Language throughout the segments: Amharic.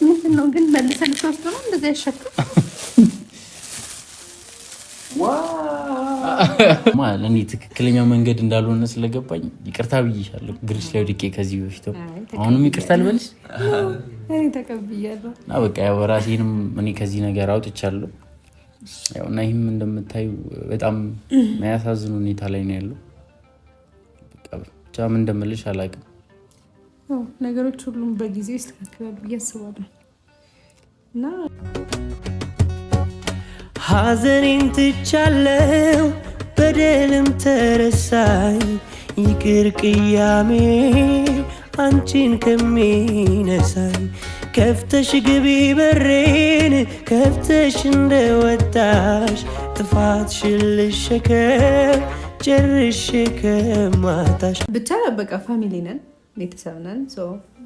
ምንድነው ግን መልሰን ተወስዶ ነው እንደዚህ ያሸከም ለእኔ ትክክለኛው መንገድ እንዳልሆነ ስለገባኝ ይቅርታ ብዬሻለሁ። ግርሽ ላይ ወድቄ ከዚህ በፊት አሁንም ይቅርታ ልበልሽ? እኔ ተቀብያለሁ። በቃ ያው ራሴንም እኔ ከዚህ ነገር አውጥቻለሁ። ያው እና ይህም እንደምታዩ በጣም የሚያሳዝን ሁኔታ ላይ ነው ያለው። ብቻ ምን እንደምልሽ አላውቅም። ነገሮች ሁሉም በጊዜው ይስተካከላሉ ብዬ አስባለሁ እና ሐዘኔን ትቻለው በደልም ተረሳኝ ይቅር ቅያሜ አንቺን ከሚነሳኝ ከፍተሽ ግቢ በሬን ከፍተሽ እንደወጣሽ ጥፋትሽን ልሸከም ጨርሼ ከማታሽ። ብቻ በቃ ፋሚሊ ነን፣ ቤተሰብ ነን።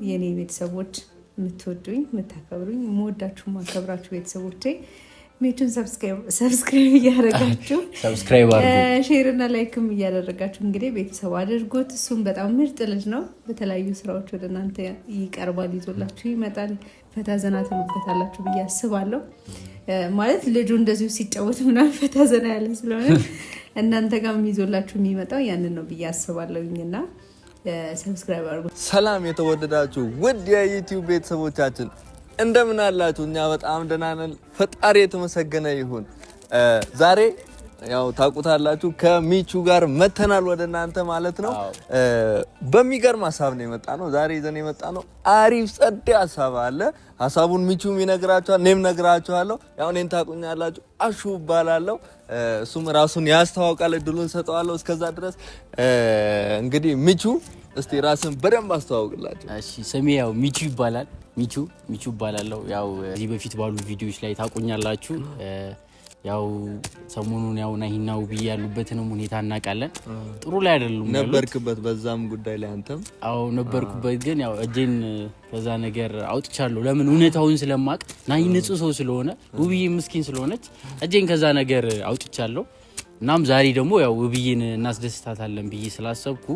የኔ ቤተሰቦች የምትወዱኝ የምታከብሩኝ የምወዳችሁ ማከብራችሁ ቤተሰቦቼ ሜቱን ሰብስክራይብ እያደረጋችሁ ሼር እና ላይክም እያደረጋችሁ እንግዲህ ቤተሰብ አድርጎት። እሱም በጣም ምርጥ ልጅ ነው። በተለያዩ ስራዎች ወደ እናንተ ይቀርባል፣ ይዞላችሁ ይመጣል። ፈታ ዘና ትሉበታላችሁ ብዬ አስባለሁ። ማለት ልጁ እንደዚሁ ሲጫወት ምናምን ፈታ ዘና ያለ ስለሆነ እናንተ ጋር ይዞላችሁ የሚመጣው ያንን ነው ብዬ አስባለሁኝና ሰብስክራይብ አድርጉ። ሰላም የተወደዳችሁ ውድ የዩቲዩብ ቤተሰቦቻችን እንደምን አላችሁ? እኛ በጣም ደህና ነን። ፈጣሪ የተመሰገነ ይሁን። ዛሬ ያው ታውቁታላችሁ ከሚቹ ጋር መተናል ወደ እናንተ ማለት ነው። በሚገርም ሀሳብ ነው የመጣ ነው። ዛሬ ይዘን የመጣ ነው አሪፍ ጸዴ ሀሳብ አለ። ሀሳቡን ሚቹም ይነግራችኋል፣ እኔም ነግራችኋለሁ። ያው እኔን ታውቁኛላችሁ፣ አሹ እባላለሁ። እሱም ራሱን ያስተዋውቃል፣ እድሉን ሰጠዋለሁ። እስከዛ ድረስ እንግዲህ ሚቹ እስቲ ራስን በደንብ አስተዋውቅላችሁ። እሺ፣ ስሜ ያው ሚቹ ይባላል። ሚቹ ይባላለሁ። ያው እዚህ በፊት ባሉ ቪዲዮዎች ላይ ታውቁኛላችሁ። ያው ሰሞኑን ያው ናሂና ውብዬ ያሉበትንም ሁኔታ እናውቃለን። ጥሩ ላይ አይደሉም። ነበርክበት በዛም ጉዳይ ላይ አንተም? አዎ ነበርኩበት፣ ግን ያው እጄን ከዛ ነገር አውጥቻለሁ። ለምን? እውነታውን ስለማቅ ናሂ ንጹህ ሰው ስለሆነ ውብዬ ምስኪን ስለሆነች እጄን ከዛ ነገር አውጥቻለሁ። እናም ዛሬ ደግሞ ያው ውብዬን እናስደስታታለን ብዬ ስላሰብኩ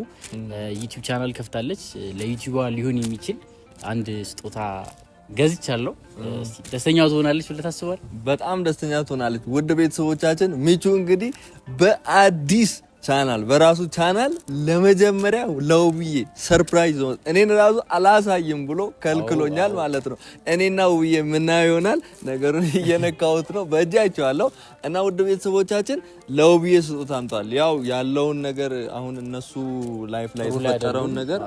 ዩቲዩብ ቻናል ከፍታለች። ለዩቲዩባ ሊሆን የሚችል አንድ ስጦታ ገዝቻለሁ። ደስተኛ ትሆናለች ብለህ ታስባለህ? በጣም ደስተኛ ትሆናለች። ውድ ቤተሰቦቻችን ሚቹ እንግዲህ በአዲስ ቻናል በራሱ ቻናል ለመጀመሪያ ለውብዬ ሰርፕራይዝ ነው። እኔን ራሱ አላሳይም ብሎ ከልክሎኛል ማለት ነው። እኔና ውብዬ የምናየው ይሆናል። ነገሩን እየነካሁት ነው፣ በእጅ አይቼዋለሁ። እና ውድ ቤተሰቦቻችን ለውብዬ ስጦታ አምጧል። ያው ያለውን ነገር አሁን እነሱ ላይፍ ላይ የተፈጠረውን ነገር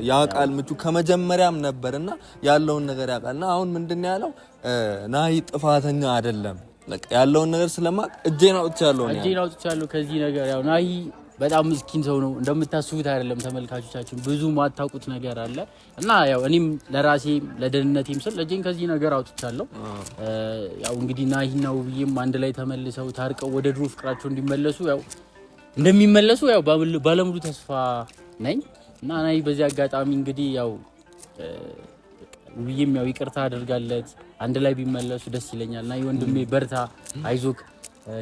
ያውቃል ምቹ ከመጀመሪያም ነበርና ያለውን ነገር ያውቃልና አሁን ምንድነው ያለው ናሂ ጥፋተኛ አይደለም ያለውን ነገር ስለማቅ እጄን አውጥቻለሁ ከዚህ ነገር። ያው ናሂ በጣም ምስኪን ሰው ነው፣ እንደምታስቡት አይደለም። ተመልካቾቻችን ብዙ ማታውቁት ነገር አለ እና ያው እኔም ለራሴ ለደህንነቴም ስል እጄን ከዚህ ነገር አውጥቻለሁ። ያው እንግዲህ ናሂና ውብዬም አንድ ላይ ተመልሰው ታርቀው ወደ ድሮ ፍቅራቸው እንደሚመለሱ ያው ባለሙሉ ተስፋ ነኝ እና ናሂ በዚህ አጋጣሚ እንግዲህ ያው ውብዬም ያው ይቅርታ አድርጋለት አንድ ላይ ቢመለሱ ደስ ይለኛል። እና ወንድሜ በርታ፣ አይዞክ።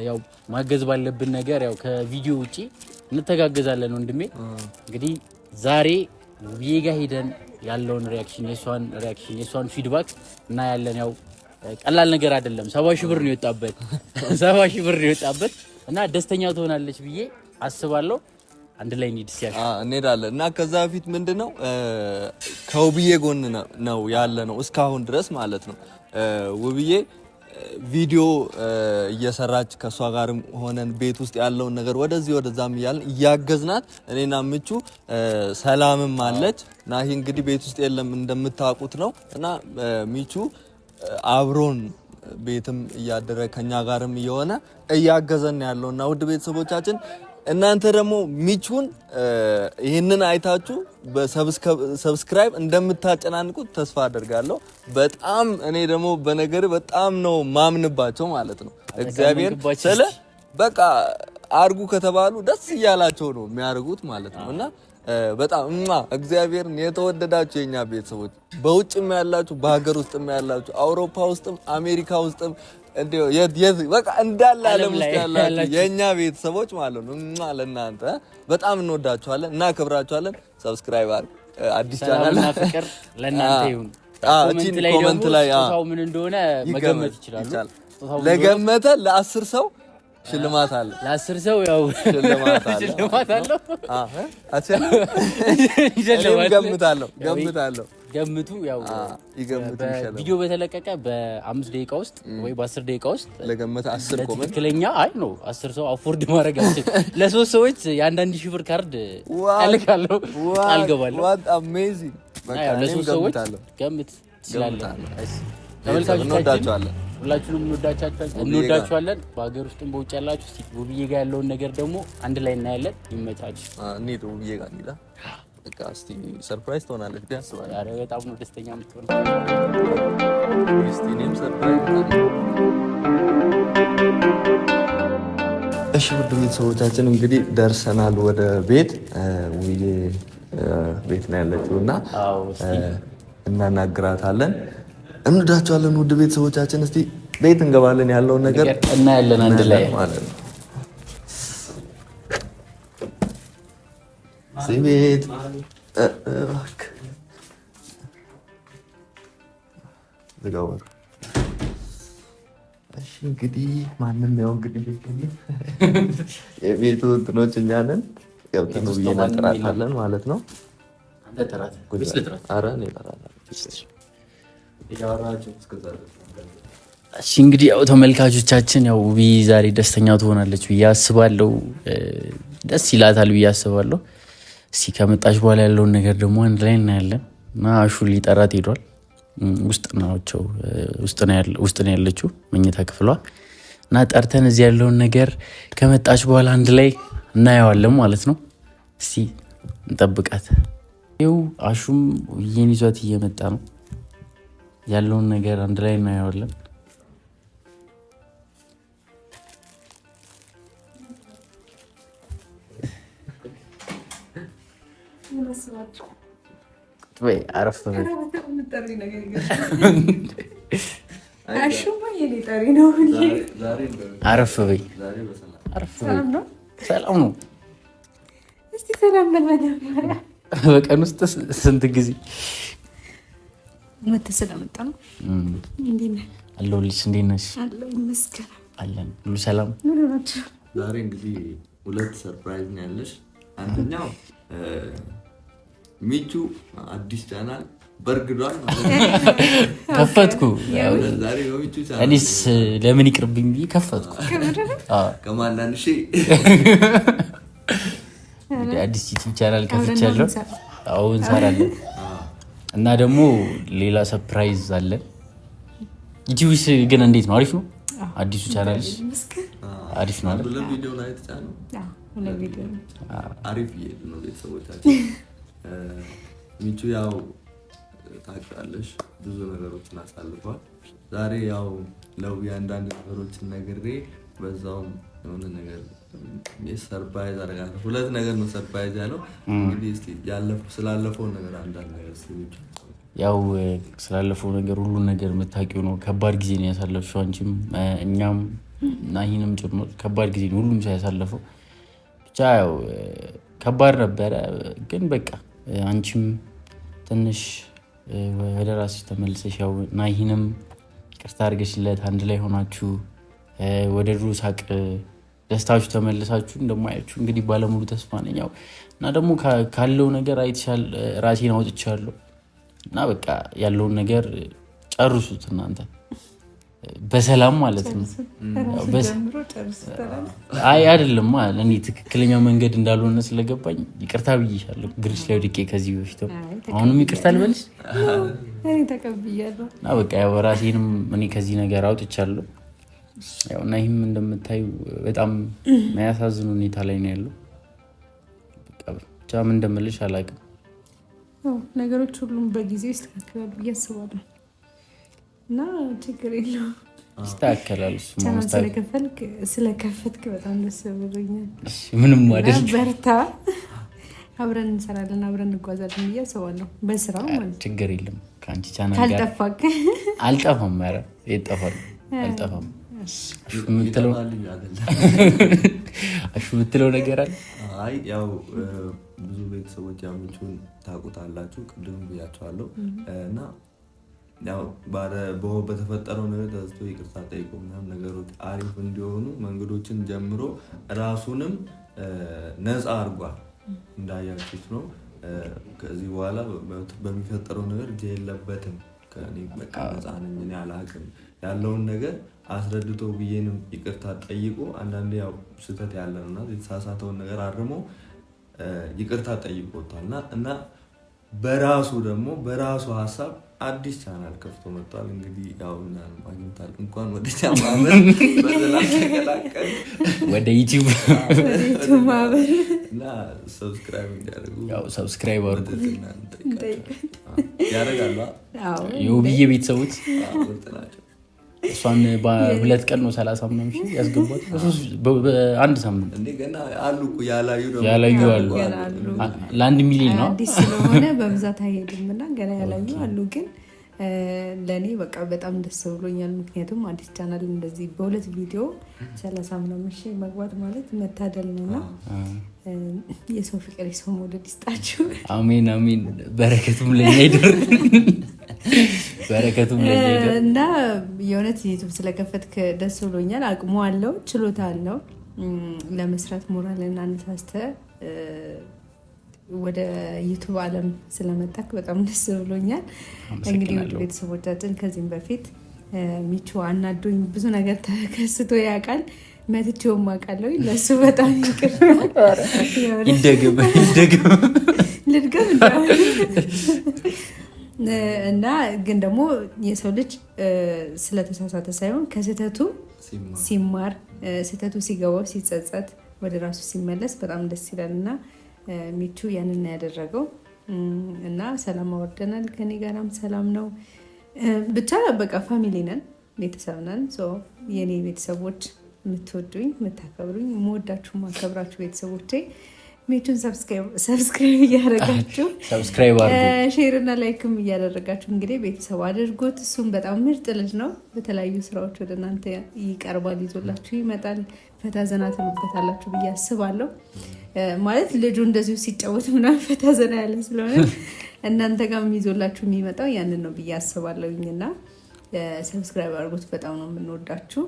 ያው ማገዝ ባለብን ነገር ያው ከቪዲዮ ውጪ እንተጋገዛለን ወንድሜ። እንግዲህ ዛሬ ውብዬ ጋር ሄደን ያለውን ሪአክሽን የሷን ፊድባክ እና ያለን ያው ቀላል ነገር አይደለም። 70 ሺህ ብር ነው የወጣበት እና ደስተኛ ትሆናለች ብዬ አስባለሁ። አንድ ላይ እንሄዳለን እና ከዛ በፊት ምንድነው ከውብዬ ጎን ነው ያለ ነው እስካሁን ድረስ ማለት ነው። ውብዬ ቪዲዮ እየሰራች ከሷ ጋርም ሆነን ቤት ውስጥ ያለውን ነገር ወደዚህ ወደዛም እያልን እያገዝናት እኔና ምቹ ሰላምም አለች። ናሂ እንግዲህ ቤት ውስጥ የለም እንደምታውቁት ነው እና ሚቹ አብሮን ቤትም እያደረ ከኛ ጋርም እየሆነ እያገዘን ያለውና ውድ ቤተሰቦቻችን እናንተ ደግሞ ሚቹን ይሄንን አይታችሁ በሰብስክራይብ እንደምታጨናንቁት ተስፋ አደርጋለሁ። በጣም እኔ ደግሞ በነገር በጣም ነው ማምንባቸው ማለት ነው። እግዚአብሔር ስለ በቃ አርጉ ከተባሉ ደስ እያላቸው ነው የሚያርጉት ማለት ነው። እና በጣም እግዚአብሔርን የተወደዳችሁ የኛ ቤተሰቦች በውጭም ያላችሁ በሀገር ውስጥም ያላችሁ አውሮፓ ውስጥም አሜሪካ ውስጥም በቃ እንዳለ ዓለም ውስጥ ያላችሁ የኛ ቤተሰቦች ማለት ነው። ለእናንተ በጣም እንወዳችኋለን እና ክብራችኋለን። ሰብስክራይብ አድርጉ። አዲስ ቻናል ፍቅር ለእናንተ ይሁን። ኮሜንት ላይ ምን እንደሆነ መገመት ይችላሉ። ለገመተ ለ10 ሰው ሽልማት አለ። ለ10 ሰው ያው ሽልማት አለው። ገምታለሁ። ገምቱ። ያው ይገምቱ ይሻላል። ቪዲዮ በተለቀቀ በ5 ደቂቃ ውስጥ ወይ በ10 ደቂቃ ውስጥ ለገመተ 10 ኮሜንት ትክክለኛ 10 ሰው አፎርድ ማድረግ አልችል። ለ3 ሰዎች የ1,000 ብር ካርድ አልካለሁ አልገባለሁ። what amazing በቃ ለ3 ሰዎች ገምት ትችላለህ። ተመልካቾቻችን ሁላችሁንም እንወዳችኋለን። በሀገር ውስጥም በውጭ ያላችሁ እስቲ ውብዬ ጋር ያለውን ነገር ደግሞ አንድ ላይ እናያለን። ይመቻችሁ። እንሂድ ውብዬ ጋር እንሂድ። በቃ እስቲ ሰርፕራይዝ ትሆናለች ብዬ አስባለሁ። ኧረ በጣም ነው ደስተኛ የምትሆነው። እስቲ እኔም ሰርፕራይዝ። እሺ ውድ ቤተሰቦቻችን እንግዲህ ደርሰናል ወደ ቤት። ውብዬ ቤት ነው ያለችው እና እናናግራታለን። እንወዳችኋለን ውድ ቤተሰቦቻችን። እስቲ ቤት እንገባለን፣ ያለውን ነገር እናያለን አንድ ላይ ማለት ነው። እዚህ ቤት ዝጋወር። እሺ እንግዲህ ማንም ያው እንግዲህ የቤቱ እንትኖች እኛ ነን። ገብተን ብዬ እናጠራታለን ማለት ነው። ኧረ እኔ እጠራታለሁ። እሺ እንግዲህ ያው ተመልካቾቻችን ያው ውብዬ ዛሬ ደስተኛ ትሆናለች ብዬ አስባለሁ። ደስ ይላታል ብዬ አስባለሁ። እስኪ ከመጣች በኋላ ያለውን ነገር ደግሞ አንድ ላይ እናያለን። እና አሹ ሊጠራት ሄዷል። ውስጥ ነው ያለችው መኝታ ክፍሏ። እና ጠርተን እዚህ ያለውን ነገር ከመጣች በኋላ አንድ ላይ እናየዋለን ማለት ነው። እስቲ እንጠብቃት። ይኸው አሹም ውብዬን ይዟት እየመጣ ነው። ያለውን ነገር አንድ ላይ እናየዋለን። ወይ አረፍ በይ አረፍ በይ። ሰላም ነው። እስቲ ሰላም በል። በቀን ውስጥ ስንት ጊዜ ስለመጣ ነው። አለሁልሽ። እንዴት ነሽ? አለን ሁሉ ሰላም። ዛሬ እንግዲህ 2 ሰርፕራይዝ ነው ያለሽ። አንደኛው ሚቹ አዲስ ቻናል በርግዷል ማለት ነው። ከፈትኩ። ዛሬ በሚቹ ቻናል እኔስ ለምን ይቅርብኝ ብዬ ከፈትኩ። ከማናንሺ አዲስ ዩቲዩብ ቻናል ከፍቻለሁ። አሁን እንሰራለን እና ደግሞ ሌላ ሰርፕራይዝ አለን። ዩቲዩብስ ግን እንዴት ነው? አሪፍ ነው። አዲሱ ቻናልሽ አሪፍ ነው አይደል? ለቪዲዮ ላይ ተጫነው። አሪፍ ነው። ቤተሰቦቻችን ሚቹ ያው ታውቂያለሽ ብዙ ነገሮችን አሳልፏል። ዛሬ ያው ለውብዬ አንዳንድ ነገሮችን ነግሬ በዛውም የሆነ ነገር ሰርፕራይዝ አደርጋለሁ። 2 ነገር ነው ሰርፕራይዝ ያለው። እንግዲህ እስቲ ስላለፈው ነገር አንዳንድ ነገር ያው ስላለፈው ነገር ሁሉ ነገር የምታውቂው ነው። ከባድ ጊዜ ነው ያሳለፍሽው አንቺም እኛም እና ይህንም ጭምር ከባድ ጊዜ ነው ሁሉም ሰው ያሳለፈው። ብቻ ያው ከባድ ነበረ፣ ግን በቃ አንቺም ትንሽ ወደ ራስሽ ተመልሰሽ ያው እና ይህንም ይቅርታ አድርገሽለት አንድ ላይ ሆናችሁ ወደ ድሮ ሳቅ ደስታችሁ ተመልሳችሁ እንደማያችሁ እንግዲህ ባለሙሉ ተስፋ ነኝ። ያው እና ደግሞ ካለው ነገር አይተሻል፣ ራሴን አውጥቻለሁ እና በቃ ያለውን ነገር ጨርሱት እናንተ በሰላም ማለት ነው። አይ አይደለም ማለት እኔ ትክክለኛ መንገድ እንዳልሆነ ስለገባኝ ይቅርታ ብዬሻለሁ። ግርሽ ላይ ወድቄ ከዚህ በፊት አሁንም ይቅርታ ልበልሽ እኔ ተቀብያለሁ እና በቃ ያው ራሴንም እኔ ከዚህ ነገር አውጥቻለሁ። ያው እና ይህም እንደምታዩ በጣም የሚያሳዝን ሁኔታ ላይ ነው ያለው። ብቻ ምን እንደምልሽ አላውቅም። ነገሮች ሁሉም በጊዜው ይስተካከላሉ ብዬ አስባለሁ እና ችግር የለውም። ይስተካከላል። ስለከፈትክ በጣም ደስ ብሎኛል። ምንም አይደል። በርታ። አብረን እንሰራለን አብረን እንጓዛለን ብዬ አስባለሁ በስራው ማለት ችግር የለም ከአንቺ ቻናል ጋር ካልጠፋክ አልጠፋም ኧረ ይጠፋል አልጠፋም ምትለው ነገር አለ አይ ያው ብዙ ቤተሰቦች ያምቹን ታውቁታላችሁ ቅድም ብያቸዋለሁ እና ያው በተፈጠረው ነገር ተዝቶ ይቅርታ ጠይቆ ምናምን ነገሮች አሪፍ እንዲሆኑ መንገዶችን ጀምሮ ራሱንም ነፃ አድርጓል እንዳያችሁት ነው ከዚህ በኋላ በሚፈጠረው ነገር እጅ የለበትም ከኔ በቃ ነፃ ነኝ እኔ አላውቅም ያለውን ነገር አስረድቶ ብዬንም ይቅርታ ጠይቆ አንዳንዴ ያው ስህተት ያለውና የተሳሳተውን ነገር አርሞ ይቅርታ ጠይቆታልና እና በራሱ ደግሞ በራሱ ሀሳብ አዲስ ቻናል ከፍቶ መጥቷል እንግዲህ ያው እና ማግኘታል እንኳን ወደ ቻናል በዘላቂ ተቀላቀል ወደ ዩቲዩብ ማበር እና ሰብስክራይብ እንዲያደርጉ ያው ሰብስክራይብ አድርጉ ያደርጋሉ አዎ የውብዬ ቤተሰቦች እሷን በሁለት ቀን ነው 30 ምናምን ሺህ ያስገባት በአንድ ሳምንት እንደገና አሉ እኮ ያላዩ አሉ ለ1 ሚሊዮን ነው አዲስ ስለሆነ በብዛት አይሄድምና ገና ያላዩ አሉ ግን ለኔ በቃ በጣም ደስ ብሎኛል ምክንያቱም አዲስ ቻናል እንደዚህ በሁለት ቪዲዮ 30 ምናምን ሺህ መግባት ማለት መታደል ነውና የሰው ፍቅር የሰው መውደድ ይስጣችሁ አሜን አሜን በረከቱም ለኛ ይደር በረከቱም ለኛ ይደር እና የእውነት ዩቲዩብ ስለከፈትክ ደስ ብሎኛል አቅሙ አለው ችሎታ አለው ለመስራት ሞራልና አነሳስተ ወደ ዩቲዩብ ዓለም ስለመጣክ በጣም ደስ ብሎኛል እንግዲህ ወደ ቤተሰቦቻችን ከዚህም በፊት ሚቹ አናዶኝ ብዙ ነገር ተከስቶ ያውቃል መትቼውም አውቃለሁ ለሱ በጣም ይቅርታ ይደገም ልድገም እና ግን ደግሞ የሰው ልጅ ስለተሳሳተ ሳይሆን ከስህተቱ ሲማር ስህተቱ ሲገባው ሲጸጸት ወደ ራሱ ሲመለስ በጣም ደስ ይላልና ሚቹ ያንን ያደረገው እና ሰላም አወርደናል ከኔ ጋራም ሰላም ነው ብቻ በቃ ፋሚሊ ነን ቤተሰብ ነን የኔ ቤተሰቦች የምትወዱኝ የምታከብሩኝ የምወዳችሁ ማከብራችሁ ቤተሰቦቼ ሚቹን ሰብስክራይብ እያደረጋችሁ ሰብስክራይብ አድርጉ ሼር እና ላይክም እያደረጋችሁ እንግዲህ ቤተሰብ አድርጉት እሱም በጣም ምርጥ ልጅ ነው በተለያዩ ስራዎች ወደ እናንተ ይቀርባል ይዞላችሁ ይመጣል ፈታ ዘና ትሉበታላችሁ ብዬ አስባለሁ ማለት ልጁ እንደዚሁ ሲጫወት ምናምን ፈታ ዘና ያለ ስለሆነ እናንተ ጋርም ይዞላችሁ የሚመጣው ያንን ነው ብዬ አስባለሁኝና ሰብስክራይብ አድርጉት በጣም ነው የምንወዳችሁ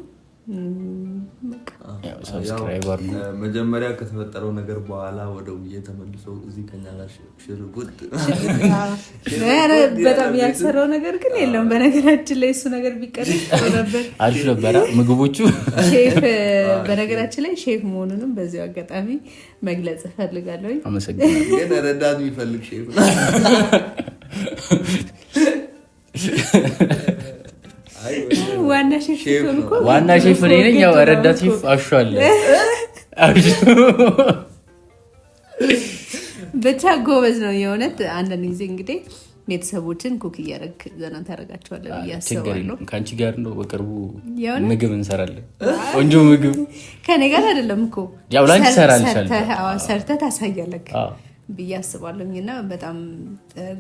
ሰብስክራይብ አድርጉ መጀመሪያ ከተፈጠረው ነገር በኋላ ወደ ውዬ ተመልሶ እዚህ ከኛ ጋር ሽርጉድ በጣም ያልሰራው ነገር ግን የለም በነገራችን ላይ እሱ ነገር ቢቀርብ ነበር አሪፍ ነበረ ምግቦቹ ሼፍ በነገራችን ላይ ሼፍ መሆኑንም በዚሁ አጋጣሚ መግለጽ ፈልጋለሁ አመሰግናለሁ ግን ረዳት የሚፈልግ ሼፍ ዋና ሼፍ ነኝ ያው ረዳት ሼፍ አሻለ ብቻ ጎበዝ ነው የእውነት አንዳንድ ጊዜ እንግዲህ ቤተሰቦችን ኩክ እያደረግ ዘና ታደርጋቸዋለህ ብዬ አስባለሁ ከአንቺ ጋር ነው በቅርቡ ምግብ እንሰራለን ቆንጆ ምግብ ከኔ ጋር አይደለም እኮ ያው ላንቺ ሰራልሻለሁ ሰርተህ ታሳያለህ ብዬ አስባለሁኝ እና በጣም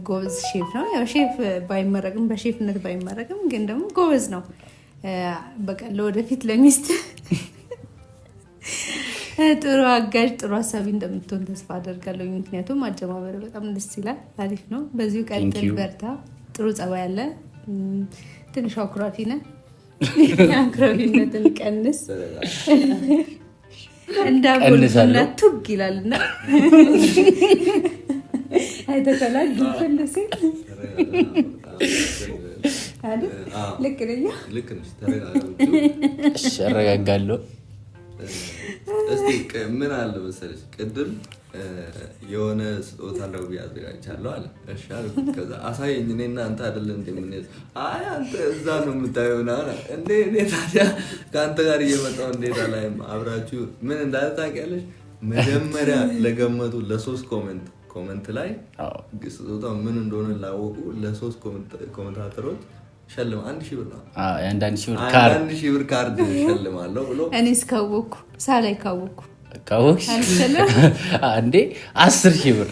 ጎበዝ ሼፍ ነው ያው ሼፍ ባይመረቅም በሼፍነት ባይመረቅም ግን ደግሞ ጎበዝ ነው በቃ ለወደፊት ለሚስት ጥሩ አጋዥ ጥሩ ሀሳቢ እንደምትሆን ተስፋ አደርጋለሁ ምክንያቱም አጀማመር በጣም ደስ ይላል አሪፍ ነው በዚሁ ቀጥል በርታ ጥሩ ጸባይ ያለ ትንሽ አኩራፊ ነህ አኩራፊነትን ቀንስ እንዳቦልና ቱግ ይላልና አይተከላል ግንፈለሴ አይደል ልክ ነኝ ልክ ነሽ ተረጋጋችሁ እሺ አረጋጋለሁ እስቲ ምን አለ መሰለሽ ቅድም የሆነ ስጦታ ለው ያዘጋጃለሁ አለ እሺ አልኩት ከዛ አሳየኝ እኔና አንተ አይደል እንደምንሄድ አይ አንተ እዛ ነው የምታየውና እንዴ እኔ ታዲያ ከአንተ ጋር እየመጣሁ እንዴት አላይም አብራችሁ ምን እንዳለ ታውቂያለሽ መጀመሪያ ለገመቱ ለሶስት ኮሜንት ላይ ስጦታው ምን እንደሆነ ላወቁ ለሶስት ኮሜንታተሮች ሸልም 1000 ብር ነው አንድ 1000 ብር ካርድ 1000 ብር ካርድ ሸልማለሁ ብሎ እኔስ ካወኩ ሳላይ ካወኩ ካወቅሽ አንዴ 10,000 ብር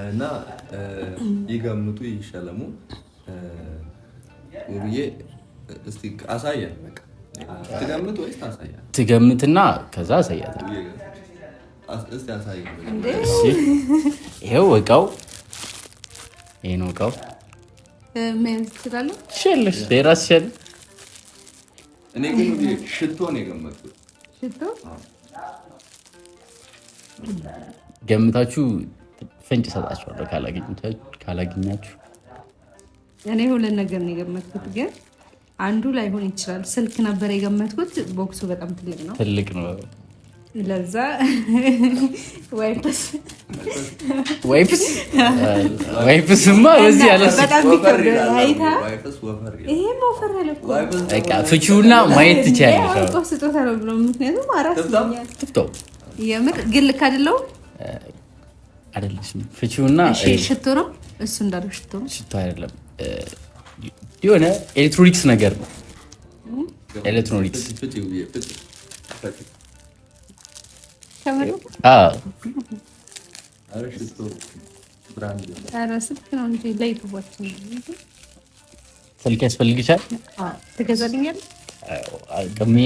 እና ይገምቱ ይሸለሙ። ውብዬ እስቲ አሳየን። በቃ ትገምት ወይስ ታሳያለህ? ትገምትና ከዛ አሳያታለሁ። እስቲ አሳየን። እሺ ይሄው እቃው ይሄ ነው እቃው። ምን ትላለህ? ሸልሽ የራስሽ ሸል። እኔ ግን ሽቶ ነው የገመትኩት። ሽቶ ገምታችሁ ፍንጭ ሰጣችኋለሁ ካላገኛችሁ። እኔ ሁለት ነገር ነው የገመትኩት፣ ግን አንዱ ላይሆን ይችላል። ስልክ ነበር የገመትኩት። ቦክሱ በጣም ትልቅ ነው። ለዛ ዋይፕስማ በዚህ ያለ ፍቺውና ማየት ትችያለሽ። ስጦታ ነው ብሎ ምክንያቱም አራስ የምር ግን ልክ አይደለሁም አይደለሽም። ፍቺውና ሽቶ ነው እሱ እንዳለው ሽቶ ነው። ሽቶ አይደለም የሆነ ኤሌክትሮኒክስ ነገር ነው። ኤሌክትሮኒክስ ስልክ ያስፈልግሻል? ትገዛልኛለህ?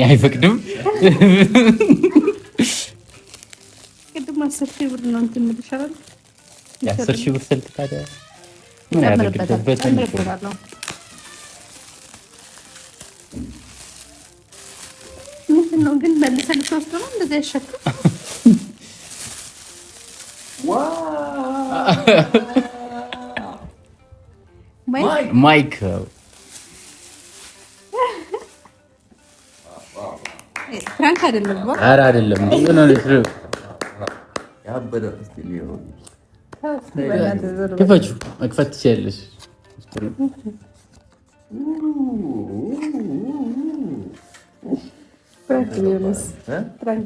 አይፈቅድም። ቅድም 10,000 ብር ነው እንትን የምልሻለሁ። 10,000 ብር ስልክ ታዲያ ምን ያደርግበት? ምንድን ነው ግን መልሰህ ልትወስድ ነው? እንደዚህ አይሸክም። ማይክ ፍራንክ አይደለም። ኧረ አይደለም። ክፈችው። መክፈት ትችያለሽ።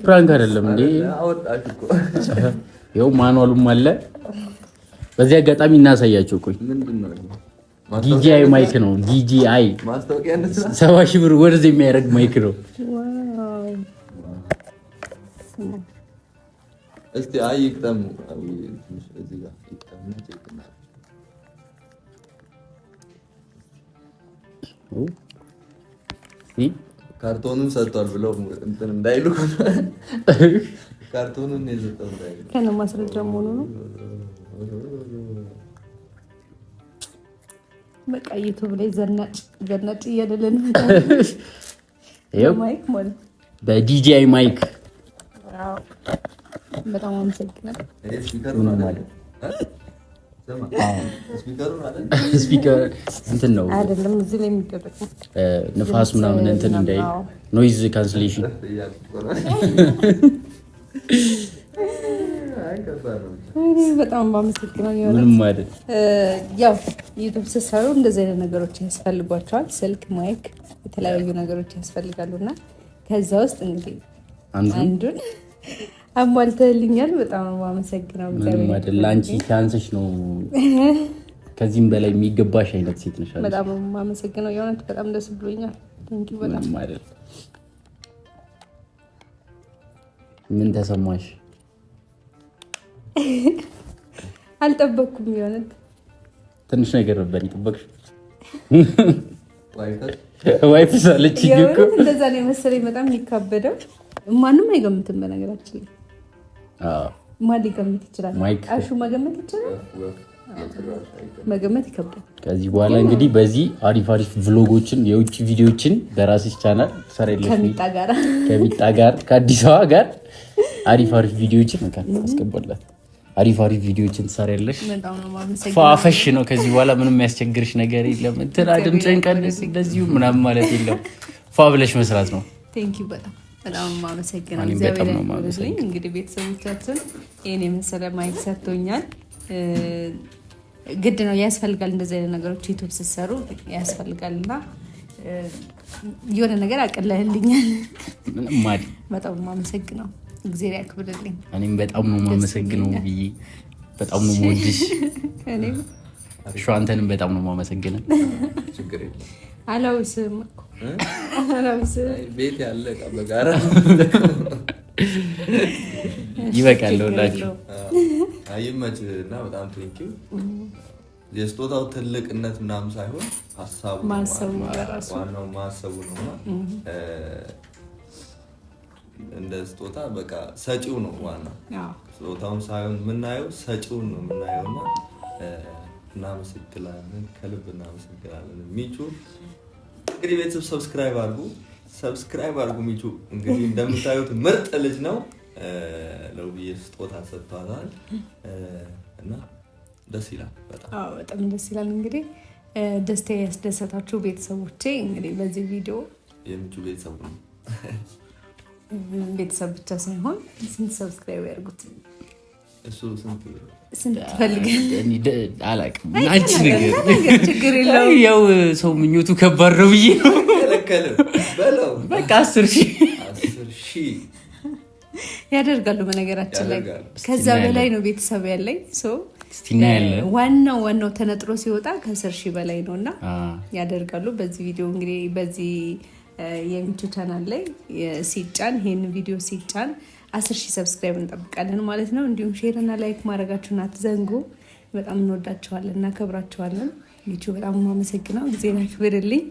ፍራንክ አይደለም እንዴ? ይኸው ማኑዋሉም አለ። በዚህ አጋጣሚ እናሳያቸው። ቆይ ዲጂአይ ማይክ ነው። ዲጂአይ 70,000 ብር ወርዝ የሚያደርግ ማይክ ነው። እስቲ አይቅጠም እዚህ ጋር ካርቶኑን ሰጥቷል ብለው እንትን እንዳይሉ ካርቶኑን የሰጠው እንዳይሉ ከነ ማስረጃ መሆኑ ነው። በቃ ዩቲዩብ ላይ ዘናጭ እያደለን ማይክ ማለት በዲጂአይ ማይክ በጣም አመሰግናለሁ። ስፒከር እንትን ነው አይደለም፣ እዚህ ላይ የሚደረግ ንፋስ ምናምን እንትን እንዳይ ኖይዝ ካንስሌሽን። በጣም አመሰግናለሁ። ምንም አይደል። ያው ዩቲዩብ ስትሰሩ እንደዚህ አይነት ነገሮች ያስፈልጓቸዋል። ስልክ፣ ማይክ፣ የተለያዩ ነገሮች ያስፈልጋሉና ከዛ ውስጥ እንግዲህ አንዱን አሟልተልኛል። በጣም አመሰግናለሁ። ምንም አይደል። ላንቺ ቻንስሽ ነው። ከዚህም በላይ የሚገባሽ አይነት ሴት ነሽ። በጣም አመሰግናለሁ። የእውነት በጣም ደስ ብሎኛል። ቴንኪው። በጣም ምንም አይደል። ምን ተሰማሽ? አልጠበቅኩም። የእውነት ትንሽ ነገር ነበር የጠበቅሽው። ዋይፍስ አለች እኮ እንደዛ ነው የመሰለኝ። በጣም የሚካበደው ማንም አይገምትም። በነገራችን ላይ ማን ሊገምት ይችላል? አሹ መገመት ይችላል? መገመት ይከብዳል። ከዚህ በኋላ እንግዲህ በዚህ አሪፍ ቭሎጎችን የውጭ ቪዲዮችን በራስሽ ቻናል ትሰሪያለሽ። ከሚጣ ጋር ከአዲስ አበባ ጋር አሪፍ ቪዲዮችን አስገባላት። አሪፍ ቪዲዮችን ትሰሪያለሽ። ፋፈሽ ነው። ከዚህ በኋላ ምንም የሚያስቸግርሽ ነገር የለም። እንትና ድምፅህን ቀንስ እንደዚሁ ምናምን ማለት የለም። ፋ ብለሽ መስራት ነው። ቴንኪው በጣም አመሰግናለሁ። እግዚአብሔር ያክብርልኝ። እንግዲህ ቤተሰቦቻችን ይሄን የመሰለ ማይክ ሰጥቶኛል። ግድ ነው፣ ያስፈልጋል። እንደዚህ አይነት ነገሮች ዩቲዩብ ስትሰሩ ያስፈልጋልና የሆነ ነገር አቅለህልኛል። በጣም አመሰግናለሁ። እግዚአብሔር ያክብርልኝ። እኔም በጣም ነው የማመሰግነው ብዬ በጣም ነው የምወድሽ። አንተንም በጣም ነው የማመሰግነው። አላውስም ቤት ያለ በጋራ ይበቃል። ወላችሁ አይመችህ እና በጣም ቴንኪው። የስጦታው ትልቅነት ምናምን ሳይሆን ሀሳቡ ዋናው ማሰቡ ነውና እንደ ስጦታ በቃ ሰጪው ነው ዋናው። ስጦታውን ሳይሆን የምናየው ሰጪውን ነው የምናየውና እናመሰግናለን፣ ከልብ እናመሰግናለን። ሚቹ እንግዲህ ቤተሰብ ሰብስክራይብ አድርጉ። ሚቹ እንግዲህ እንደምታዩት ምርጥ ልጅ ነው። ለውብዬ ስጦታ ሰጥቷታል እና ደስ ይላል። በጣም ደስ ይላል። እንግዲህ ደስታ ያስደሰታችሁ ቤተሰቦቼ እንግዲህ በዚህ ቪዲዮ የሚቹ ቤተሰብ ነው ቤተሰብ ብቻ ሳይሆን ስንት ሰብስክራይብ ያድርጉት? እሱ ስንት ትፈልጋለህ? አላውቅም። አንቺ ነገር ችግር የለውም። ያው ሰው ምኞቱ ከባድ ነው ብዬ ነው። በለው በቃ 10,000 ያደርጋሉ። በነገራችን ላይ ከዛ በላይ ነው ቤተሰብ ያለኝ። ዋናው ተነጥሮ ሲወጣ ከ10,000 በላይ ነው እና ያደርጋሉ። በዚህ ቪዲዮ እንግዲህ በዚህ የሚቹ ቻናል ላይ ሲጫን ይሄን ቪዲዮ ሲጫን 10,000 ሰብስክራይብ እንጠብቃለን ማለት ነው። እንዲሁም ሼር እና ላይክ ማድረጋችሁን አትዘንጉ። በጣም እንወዳችኋለን እና ከብራችኋለን። ሚቹ በጣም የማመሰግነው ጊዜና ክብርልኝ።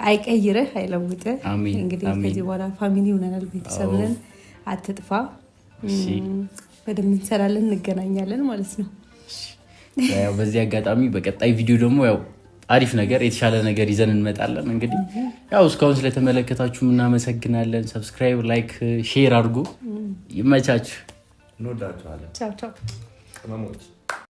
አይቀይርህ አይለውጥህ። እንግዲህ ከዚህ በኋላ ፋሚሊ ሆነናል፣ ቤተሰብ ነን። አትጥፋ። በደንብ እንሰራለን፣ እንገናኛለን ማለት ነው። ያው በዚህ አጋጣሚ በቀጣይ ቪዲዮ ደግሞ ያው አሪፍ ነገር የተሻለ ነገር ይዘን እንመጣለን። እንግዲህ ያው እስካሁን ስለተመለከታችሁ እናመሰግናለን። ሰብስክራይብ፣ ላይክ፣ ሼር አድርጉ። ይመቻችሁ። እንወዳችኋለን። ቻው ቻው። ቅመሞች